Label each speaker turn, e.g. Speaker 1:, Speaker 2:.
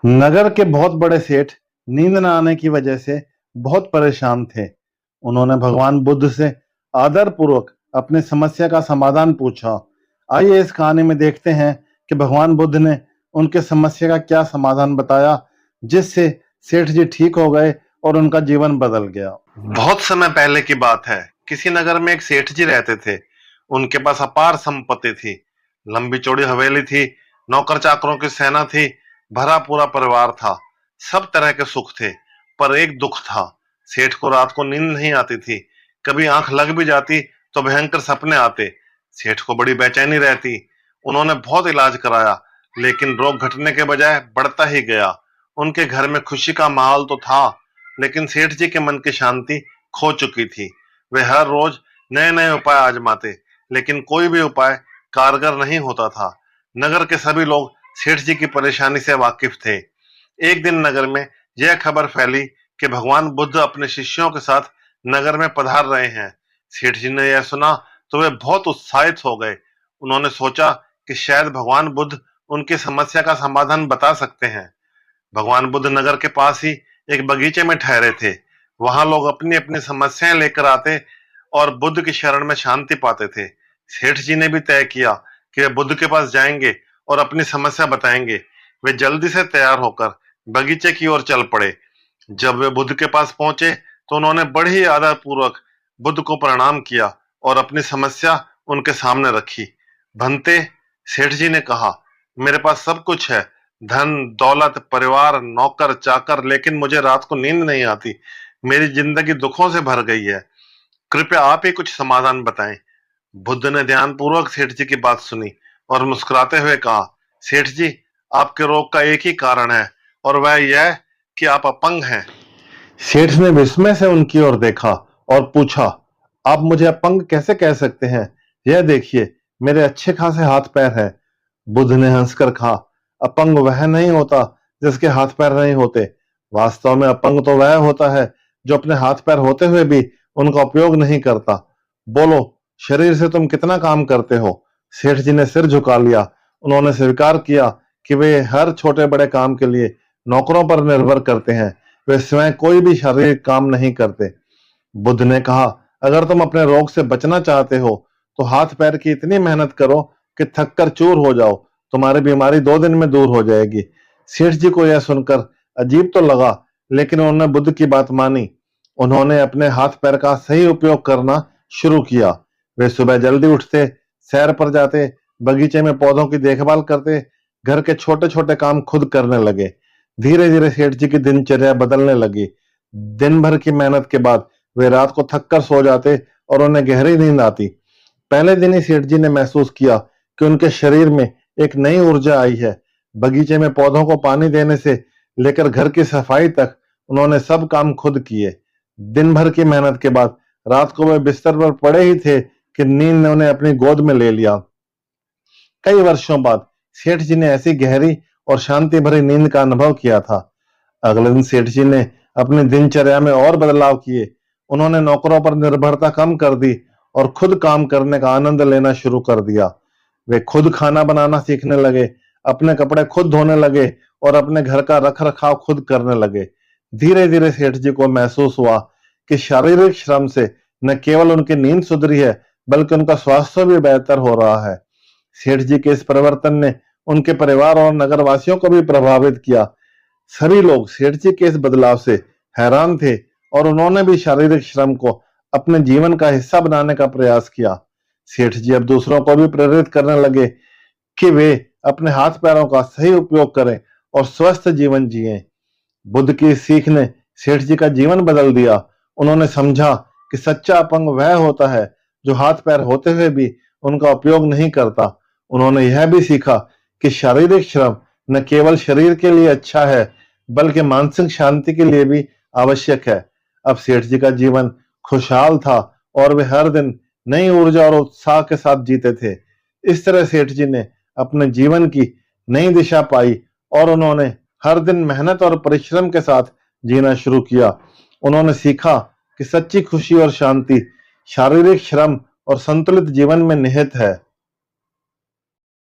Speaker 1: नगर के बहुत बड़े सेठ नींद न आने की वजह से बहुत परेशान थे। उन्होंने भगवान बुद्ध से आदर पूर्वक अपनी समस्या का समाधान पूछा। आइए इस कहानी में देखते हैं कि भगवान बुद्ध ने उनके समस्या का क्या समाधान बताया, जिससे सेठ जी ठीक हो गए और उनका जीवन बदल गया। बहुत समय पहले की बात है। किसी नगर में एक सेठ जी रहते थे। उनके पास अपार संपत्ति थी, लंबी चौड़ी हवेली थी, नौकर चाकरों की सेना थी, भरा पूरा परिवार था। सब तरह के सुख थे, पर एक दुख था। सेठ को रात को नींद नहीं आती थी। कभी आंख लग भी जाती तो भयंकर सपने आते। सेठ को बड़ी बेचैनी रहती। उन्होंने बहुत इलाज कराया, लेकिन रोग घटने के बजाय बढ़ता ही गया। उनके घर में खुशी का माहौल तो था, लेकिन सेठ जी के मन की शांति खो चुकी थी। वे हर रोज नए नए उपाय आजमाते, लेकिन कोई भी उपाय कारगर नहीं होता था। नगर के सभी लोग सेठ जी की परेशानी से वाकिफ थे। एक दिन नगर में यह खबर फैली कि भगवान बुद्ध अपने शिष्यों के साथ नगर में पधार रहे हैं। सेठ जी ने यह सुना तो वे बहुत उत्साहित हो गए। उन्होंने सोचा कि शायद भगवान बुद्ध उनकी समस्या का समाधान बता सकते हैं। भगवान बुद्ध नगर के पास ही एक बगीचे में ठहरे थे। वहां लोग अपनी अपनी समस्याएं लेकर आते और बुद्ध की शरण में शांति पाते थे। सेठ जी ने भी तय किया कि वे बुद्ध के पास जाएंगे और अपनी समस्या बताएंगे। वे जल्दी से तैयार होकर बगीचे की ओर चल पड़े। जब वे बुद्ध के पास पहुंचे तो उन्होंने बड़े ही आदर पूर्वक बुद्ध को प्रणाम किया और अपनी समस्या उनके सामने रखी। भंते, सेठ जी ने कहा, मेरे पास सब कुछ है, धन दौलत परिवार नौकर चाकर, लेकिन मुझे रात को नींद नहीं आती। मेरी जिंदगी दुखों से भर गई है। कृपया आप ही कुछ समाधान बताएं। बुद्ध ने ध्यानपूर्वक सेठ जी की बात सुनी और मुस्कुराते हुए कहा, सेठ जी, आपके रोग का एक ही कारण है, और वह यह कि आप अपंग हैं। सेठ ने विस्मय से उनकी ओर देखा और पूछा, आप मुझे अपंग कैसे कह सकते हैं? यह देखिए, मेरे अच्छे खासे हाथ पैर हैं। बुद्ध ने हंसकर कहा, अपंग वह नहीं होता जिसके हाथ पैर नहीं होते। वास्तव में अपंग तो वह होता है जो अपने हाथ पैर होते हुए भी उनका उपयोग नहीं करता। बोलो, शरीर से तुम कितना काम करते हो? सेठ जी ने सिर झुका लिया। उन्होंने स्वीकार किया कि वे हर छोटे बड़े काम के लिए नौकरों पर निर्भर करते हैं। वे स्वयं कोई भी शारीरिक काम नहीं करते। बुद्ध ने कहा, अगर तुम अपने रोग से बचना चाहते हो तो हाथ पैर की इतनी मेहनत करो कि थक कर चूर हो जाओ। तुम्हारी बीमारी 2 दिन में दूर हो जाएगी। सेठ जी को यह सुनकर अजीब तो लगा, लेकिन उन्होंने बुद्ध की बात मानी। उन्होंने अपने हाथ पैर का सही उपयोग करना शुरू किया। वे सुबह जल्दी उठते, सैर पर जाते, बगीचे में पौधों की देखभाल करते, घर के छोटे छोटे काम खुद करने लगे। धीरे धीरे सेठ जी की दिनचर्या बदलने लगी। दिन भर की मेहनत के बाद वे रात को थक कर सो जाते और उन्हें गहरी नींद आती। पहले दिन ही सेठ जी ने महसूस किया कि उनके शरीर में एक नई ऊर्जा आई है। बगीचे में पौधों को पानी देने से लेकर घर की सफाई तक उन्होंने सब काम खुद किए। दिन भर की मेहनत के बाद रात को वे बिस्तर पर पड़े ही थे कि नींद ने उन्हें अपनी गोद में ले लिया। कई वर्षों बाद सेठ जी ने ऐसी गहरी और शांति भरी नींद का अनुभव किया था। अगले दिन सेठ जी ने अपनी दिनचर्या में और बदलाव किए। उन्होंने नौकरों पर निर्भरता कम कर दी और खुद काम करने का आनंद लेना शुरू कर दिया। वे खुद खाना बनाना सीखने लगे, अपने कपड़े खुद धोने लगे और अपने घर का रख रखाव खुद करने लगे। धीरे धीरे सेठ जी को महसूस हुआ कि शारीरिक श्रम से न केवल उनकी नींद सुधरी है, बल्कि उनका स्वास्थ्य भी बेहतर हो रहा है। सेठ जी के इस परिवर्तन ने उनके परिवार और नगरवासियों को भी प्रभावित किया। सभी लोग सेठ जी के इस बदलाव से हैरान थे और उन्होंने भी शारीरिक श्रम को अपने जीवन का हिस्सा बनाने का प्रयास किया। सेठ जी अब दूसरों को भी प्रेरित करने लगे कि वे अपने हाथ पैरों का सही उपयोग करें और स्वस्थ जीवन जिएं। बुद्ध की इस सीख ने सेठ जी का जीवन बदल दिया। उन्होंने समझा कि सच्चा अपंग वह होता है जो हाथ पैर होते हुए भी उनका उपयोग नहीं करता। उन्होंने यह भी सीखा कि शारीरिक श्रम न केवल शरीर के लिए अच्छा है, बल्कि मानसिक शांति के लिए भी आवश्यक है। अब सेठ जी का जीवन खुशहाल था और वे हर दिन नई ऊर्जा और उत्साह के साथ जीते थे। इस तरह सेठ जी ने अपने जीवन की नई दिशा पाई और उन्होंने हर दिन मेहनत और परिश्रम के साथ जीना शुरू किया। उन्होंने सीखा कि सच्ची खुशी और शांति शारीरिक श्रम और संतुलित जीवन में निहित है।